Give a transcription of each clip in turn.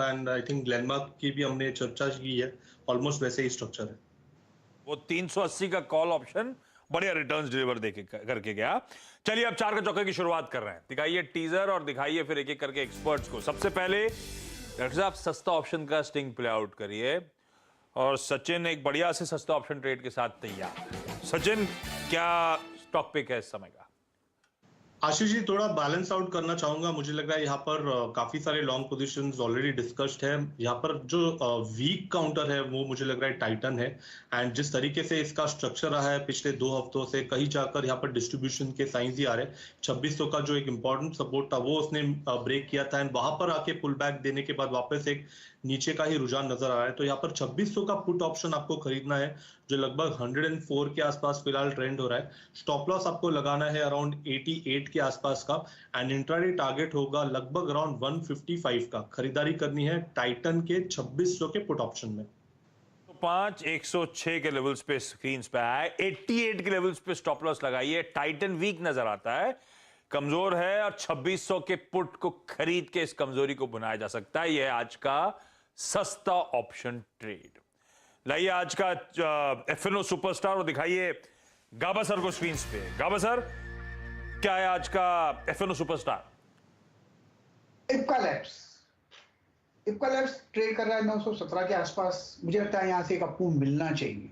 And I think Glenmark की भी हमने चर्चा की है, ऑलमोस्ट वैसे ही स्ट्रक्चर है। वो 380 का कॉल ऑप्शन बढ़िया रिटर्न्स डिलीवर देके करके गया। चलिए अब 4 का चौके की शुरुआत कर रहे हैं। दिखाइए टीजर और दिखाइए फिर एक एक करके एक्सपर्ट्स को। सबसे पहले डॉक्टर साहब सस्ता ऑप्शन का स्टिंग प्ले आउट करिए और सचिन एक बढ़िया से सस्ता ऑप्शन ट्रेड के साथ तैयार है। सचिन, क्या स्टॉक पिक है इस समय का? आशीष जी, थोड़ा बैलेंस आउट करना चाहूंगा। मुझे लग रहा है यहाँ पर काफी सारे लॉन्ग पोजीशंस ऑलरेडी डिस्कस्ड है। यहाँ पर जो वीक काउंटर है वो मुझे लग रहा है टाइटन है, एंड जिस तरीके से इसका स्ट्रक्चर रहा है पिछले 2 हफ्तों से, कहीं जाकर यहाँ पर डिस्ट्रीब्यूशन के साइंस ही आ रहे हैं। 2600 का जो एक इंपॉर्टेंट सपोर्ट था वो उसने ब्रेक किया था, एंड वहां पर आके पुल बैक देने के बाद वापस एक नीचे का ही रुझान नजर आ रहा है। तो यहाँ पर 2600 का पुट ऑप्शन आपको खरीदना है, जो लगभग 104 के आसपास फिलहाल ट्रेंड हो रहा है। स्टॉप लॉस आपको लगाना है अराउंड 88 के आसपास का, एंड इंट्राडे टारगेट होगा लगभग अराउंड 155 का। खरीदारी करनी है टाइटन के 2600 के पुट ऑप्शन में। 106 के लेवल्स पे स्क्रीन पे आए, 88 के लेवल्स पे स्टॉप लॉस लगाइए। टाइटन वीक नजर आता है, कमजोर है, और 2600 के पुट को खरीद के इस कमजोरी को बनाया जा सकता है। यह आज का सस्ता ऑप्शन ट्रेड। लाइए आज का एफएनओ सुपरस्टार और दिखाइए गाबा सर को स्क्रीन पे। गाबा सर, क्या है आज का FNO superstar? Ipca labs trade कर रहा है 917 के आसपास। मुझे लगता है यहाँ से एक अप मिलना चाहिए।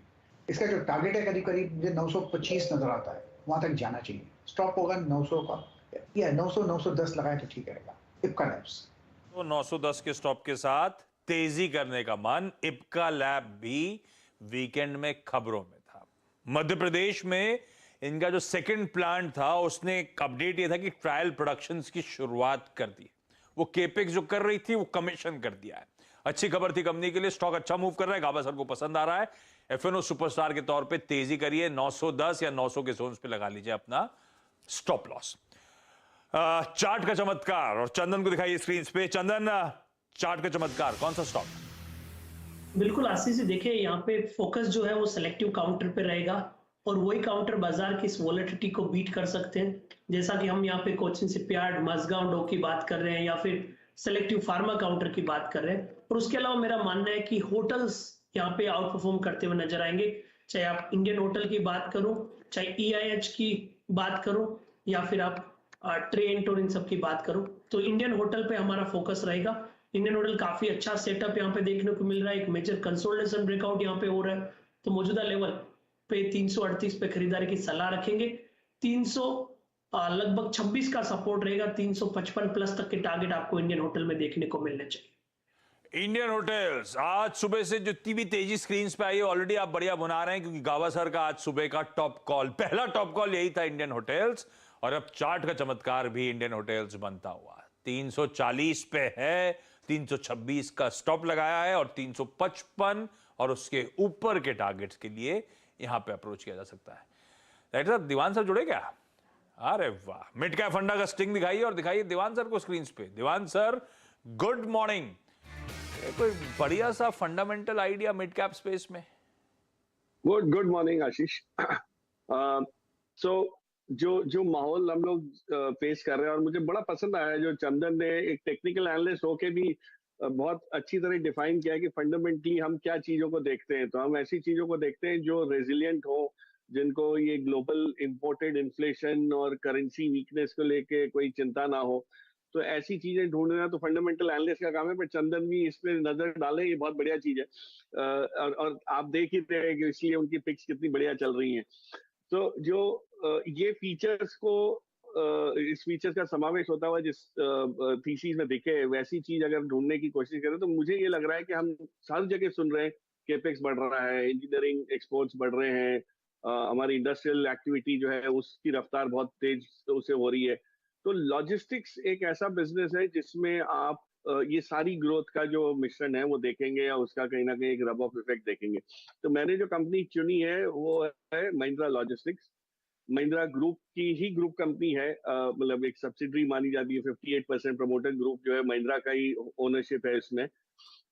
इसका जो टारगेट है करीब करीब मुझे 925 नजर आता है, वहां तक जाना चाहिए। स्टॉप होगा 900 का, या 910 लगाए तो ठीक रहेगा। इप्का लैब्स तो 910 के स्टॉप के साथ तेजी करने का मन। इप्का लैब भी वीकेंड में खबरों में था। मध्य प्रदेश में इनका जो सेकंड प्लांट था उसने एक अपडेट ये था कि ट्रायल प्रोडक्शंस की शुरुआत कर दी। वो केपेक्स जो कर रही थी वो कमीशन कर दिया है। अच्छी खबर थी कंपनी के लिए। स्टॉक अच्छा मूव कर रहा है, गाबा सर को पसंद आ रहा है। एफएनओ सुपरस्टार के तौर पे तेजी करिए। 910 या 900 के जोन्स पे लगा लीजिए अपना स्टॉप लॉस। चार्ट का चमत्कार और चंदन को दिखाइए स्क्रीन पे। चंदन, चार्ट का चमत्कार कौन सा स्टॉक? बिल्कुल आशीष जी, देखिए यहाँ पे फोकस जो है वो सिलेक्टिव काउंटर पे रहेगा, और वही काउंटर बाजार की इस वॉलेटिलिटी को बीट कर सकते हैं। जैसा कि हम यहाँ पे कोचिन शिपयार्ड, मजगांव डॉक की बात कर रहे हैं, या फिर सिलेक्टिव फार्मा काउंटर की बात कर रहे हैं। और उसके अलावा मेरा मानना है कि होटल्स यहाँ पे आउट परफॉर्म करते हुए नजर आएंगे। चाहे आप इंडियन होटल की बात करो, चाहे EIH की बात करो, या फिर आप ट्रेंट और इन सब की बात करो, तो इंडियन होटल पे हमारा फोकस रहेगा। इंडियन होटल काफी अच्छा सेटअप यहाँ पे देखने को मिल रहा है। एक मेजर कंसोलिडेशन ब्रेकआउट यहाँ पे हो रहा है, तो मौजूदा लेवल पे 338 पे खरीदारी की सलाह रखेंगे। 300 लगभग 26 का सपोर्ट रहेगा। 355 प्लस तक के टारगेट आपको इंडियन होटल में देखने को मिलने चाहिए। इंडियन होटल्स आज सुबह से जितनी भी तेजी स्क्रीन पे आई है ऑलरेडी आप बढ़िया बना रहे हैं, क्योंकि गावा सर का आज सुबह का टॉप कॉल, पहला टॉप कॉल यही था इंडियन होटल्स। और अब चार्ट का चमत्कार भी इंडियन होटल्स बनता हुआ 340 पे है। 326 का स्टॉप लगाया है और 355 और उसके ऊपर के टारगेट्स के लिए यहां पे अप्रोच किया जा सकता है। राइट साहब, दीवान सर जुड़े क्या? अरे वाह, मिड कैप फंडा का स्टिंग दिखाइए और दिखाइए दीवान सर को स्क्रीन पे। दीवान सर, गुड मॉर्निंग। कोई बढ़िया सा fundamental idea mid cap space में? गुड मॉर्निंग आशीष। सो जो माहौल हम लोग फेस कर रहे हैं, और मुझे बड़ा पसंद आया जो चंदन ने एक टेक्निकल एनालिस्ट होके भी बहुत अच्छी तरह डिफाइन किया कि फंडामेंटली हम क्या चीजों को देखते हैं। तो हम ऐसी चीजों को देखते हैं जो रेजिलिएंट हो, जिनको ये ग्लोबल इंपोर्टेड इन्फ्लेशन और करेंसी वीकनेस को लेके कोई चिंता ना हो। तो ऐसी चीजें ढूंढना तो फंडामेंटल एनालिस्ट का काम है, पर चंदन भी इस पे नजर डाले, ये बहुत बढ़िया चीज है। और आप देख ही रहे हैं कि इसलिए उनकी पिक्स कितनी बढ़िया चल रही हैं। तो जो ये फीचर्स को इस फीचर्स का समावेश होता हुआ जिस थीसिस में दिखे, वैसी चीज अगर ढूंढने की कोशिश करें तो मुझे ये लग रहा है कि हम हर जगह सुन रहे हैं केपेक्स बढ़ रहा है, इंजीनियरिंग एक्सपोर्ट्स बढ़ रहे हैं, हमारी इंडस्ट्रियल एक्टिविटी जो है उसकी रफ्तार बहुत तेज उसे हो रही है। तो लॉजिस्टिक्स एक ऐसा बिजनेस है जिसमें आप ये सारी ग्रोथ का जो मिश्रण है वो देखेंगे, या उसका कहीं ना कहीं एक रब ऑफ इफेक्ट देखेंगे। तो मैंने जो कंपनी चुनी है वो है महिंद्रा लॉजिस्टिक्स। महिंद्रा ग्रुप की ही ग्रुप कंपनी है, मतलब एक सब्सिडरी मानी जाती है। 58% प्रमोटर ग्रुप जो है महिंद्रा का ही ओनरशिप है इसमें।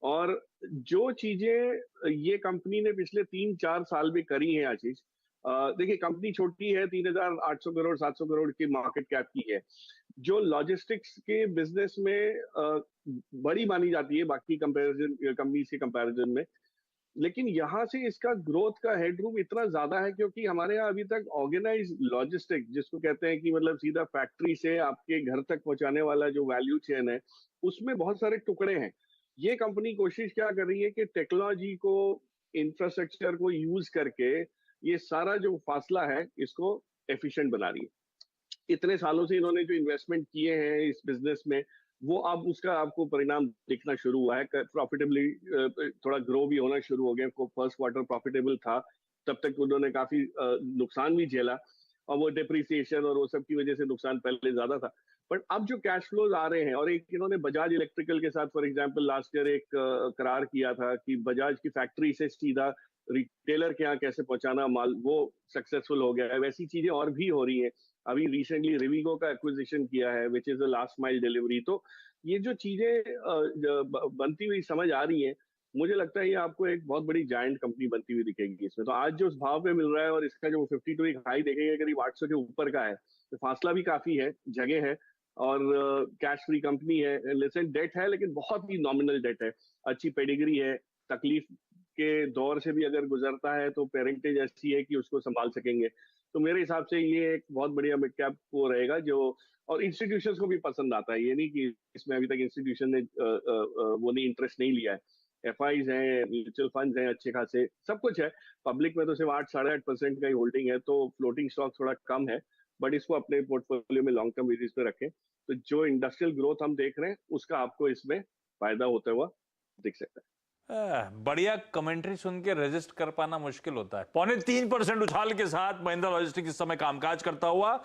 और जो चीजें ये कंपनी ने पिछले 3-4 साल में करी है आशीष, देखिए कंपनी छोटी है, 3,800 करोड़ 700 करोड़ की मार्केट कैप की है, जो लॉजिस्टिक्स के बिजनेस में बड़ी मानी जाती है बाकी कंपैरिजन कंपनीज के कंपैरिजन में, लेकिन यहाँ से इसका ग्रोथ का हेडरूम इतना ज्यादा है क्योंकि हमारे यहाँ अभी तक ऑर्गेनाइज लॉजिस्टिक जिसको कहते हैं कि मतलब सीधा फैक्ट्री से आपके घर तक पहुंचाने वाला जो वैल्यू चेन है, उसमें बहुत सारे टुकड़े हैं। ये कंपनी कोशिश क्या कर रही है कि टेक्नोलॉजी को, इंफ्रास्ट्रक्चर को यूज करके ये सारा जो फासला है इसको एफिशिएंट बना रही है। इतने सालों से इन्होंने जो इन्वेस्टमेंट किए हैं इस बिजनेस में, वो अब उसका आपको परिणाम दिखना शुरू हुआ है। प्रॉफिटेबली थोड़ा ग्रो भी होना शुरू हो गया। फर्स्ट क्वार्टर प्रॉफिटेबल था, तब तक उन्होंने काफी नुकसान भी झेला और वो डिप्रिसिएशन और वो सब की वजह से नुकसान पहले ज्यादा था। बट अब जो कैश फ्लोज आ रहे हैं, और एक इन्होंने बजाज इलेक्ट्रिकल के साथ फॉर एग्जांपल लास्ट ईयर एक करार किया था कि बजाज की फैक्ट्री से सीधा रिटेलर के यहाँ कैसे पहुंचाना माल, वो सक्सेसफुल हो गया है। वैसी चीजें और भी हो रही हैं। अभी रिसेंटली रिविगो का एक्विजिशन किया है which is the last mile delivery. तो ये जो चीजें बनती हुई समझ आ रही हैं, मुझे लगता है ये आपको एक बहुत बड़ी जायंट कंपनी बनती हुई दिखेगी इसमें। तो आज जो उस भाव पे मिल रहा है और इसका जो 52 एक हाई देखेंगे करीब 800 के ऊपर का है, तो फासला भी काफी है, जगह है और कैश फ्री कंपनी है। लेसन डेट है लेकिन बहुत ही नॉमिनल डेट है, अच्छी पेडिग्री है, तकलीफ के दौर से भी अगर गुजरता है तो पेरेंटेज ऐसी है कि उसको संभाल सकेंगे। तो मेरे हिसाब से ये एक बहुत बढ़िया मिड कैप को रहेगा जो, और इंस्टीट्यूशंस को भी पसंद आता है। ये नहीं कि इसमें अभी तक इंस्टीट्यूशन ने वो नहीं इंटरेस्ट नहीं लिया है। एफआईज हैं, म्यूचुअल फंड्स हैं अच्छे खासे, सब कुछ है। पब्लिक में तो सिर्फ 8-8.5% का ही होल्डिंग है, तो फ्लोटिंग स्टॉक थोड़ा कम है, बट इसको अपने पोर्टफोलियो में लॉन्ग टर्म बेसिस पे रखें तो जो इंडस्ट्रियल ग्रोथ हम देख रहे हैं उसका आपको इसमें फायदा होता हुआ दिख सकता है। बढ़िया कमेंट्री सुन के रेजिस्ट कर पाना मुश्किल होता है। 3.25% उछाल के साथ महिंद्रा लॉजिस्टिक्स इस समय कामकाज करता हुआ,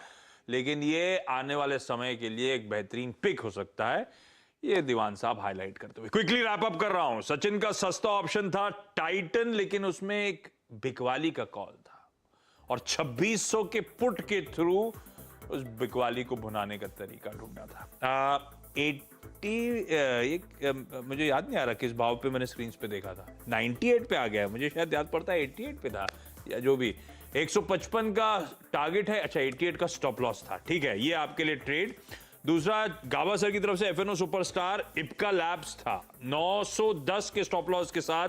लेकिन ये आने वाले समय के लिए एक बेहतरीन पिक हो सकता है, ये दीवान साहब हाईलाइट करते हुए। क्विकली रैप अप कर रहा हूं। सचिन का सस्ता ऑप्शन था टाइटन, लेकिन उसमें एक बिकवाली का कॉल था और 2600 के पुट के थ्रू उस बिकवाली को भुनाने का तरीका ढूंढा था। 80 मुझे याद नहीं आ रहा किस भाव पे मैंने स्क्रीन पे देखा था, 98 पे आ गया, मुझे शायद याद पड़ता है 88 पे था या जो भी। 155 का टारगेट है, अच्छा 88 का स्टॉप लॉस था, ठीक है, ये आपके लिए ट्रेड। दूसरा गावासर की तरफ से एफएनओ सुपरस्टार इप्का लैब्स था, 910 के स्टॉप लॉस के साथ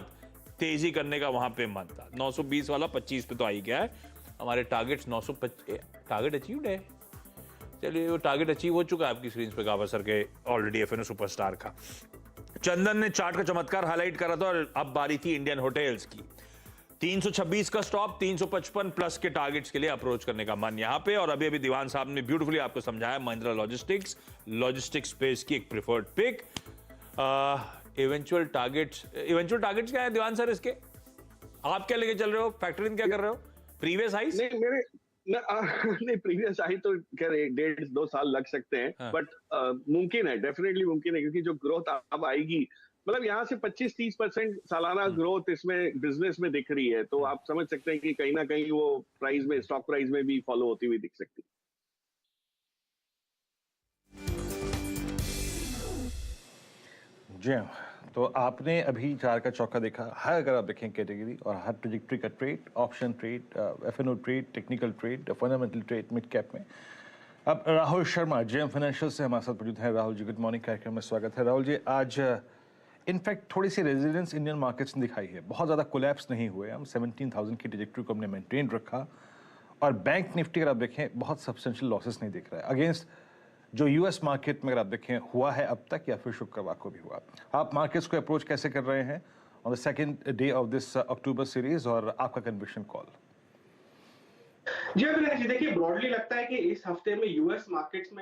तेजी करने का वहां पे मन था। 920 वाला 25 पे तो आ ही गया है। हमारे टारगेट्स 925 टारगेट अचीव्ड है, चलिए वो टारगेट अचीव हो चुका है आपकी स्क्रीन पे गावासर के ऑलरेडी एफएनओ सुपरस्टार का। चंदन ने चार्ट का चमत्कार हाईलाइट करा था और अब बारी थी इंडियन होटल्स की। 326 का स्टॉप, 355 प्लस के टारगेट्स के लिए अप्रोच करने का मन यहां पे। और अभी अभी दीवान साहब ने ब्यूटीफुली आपको समझाया महिंद्रा लॉजिस्टिक्स स्पेस की एक प्रिफर्ड पिक। इवेंचुअल टारगेट्स क्या है दीवान सर इसके? आप क्या लेके चल रहे हो? फैक्टरिंग क्या कर रहे हो? प्रीवियस हाइस? नहीं प्रीवियस हाई तो खैर 1.5-2 साल लग सकते हैं, हाँ। बट मुमकिन है, डेफिनेटली मुमकिन है, क्योंकि जो ग्रोथ अब आएगी, मतलब यहाँ से 25-30% सालाना ग्रोथ इसमें बिजनेस में दिख रही है, तो आप समझ सकते हैं कि कहीं ना कहीं वो प्राइस में, स्टॉक प्राइस में भी फॉलो होती हुई दिख सकती है। जी हाँ, तो आपने अभी चार का चौका देखा। हर अगर आप देखें कैटेगरी और हर ट्रेजेक्ट्री का trade, option trade, FNO trade, technical trade, fundamental trade mid cap में। अब राहुल शर्मा जेएम फाइनेंशियल से हमारे साथ मौजूद हैं। राहुल जी गुड मॉर्निंग, कार्यक्रम में स्वागत है। राहुल जी, आज इनफैक्ट थोड़ी सी रेजिलियंस इंडियन मार्केट्स ने दिखाई है, बहुत ज़्यादा कोलैप्स नहीं हुए। हम 17,000 की ट्रेजेक्ट्री को हमने मेंटेन रखा और बैंक निफ्टी अगर आप देखें बहुत सब्सटेंशियल लॉसेस नहीं दिख रहा है अगेंस्ट जो यूएस मार्केट में अगर आप देखें हुआ है अब तक या फिर शुक्रवार को भी हुआ। आप मार्केट्स को अप्रोच कैसे कर रहे हैं on the second day of this October series और आपका कन्विक्शन कॉल? जी अभिलाष जी, देखिए ब्रॉडली लगता है कि इस हफ्ते में यूएस मार्केट्स में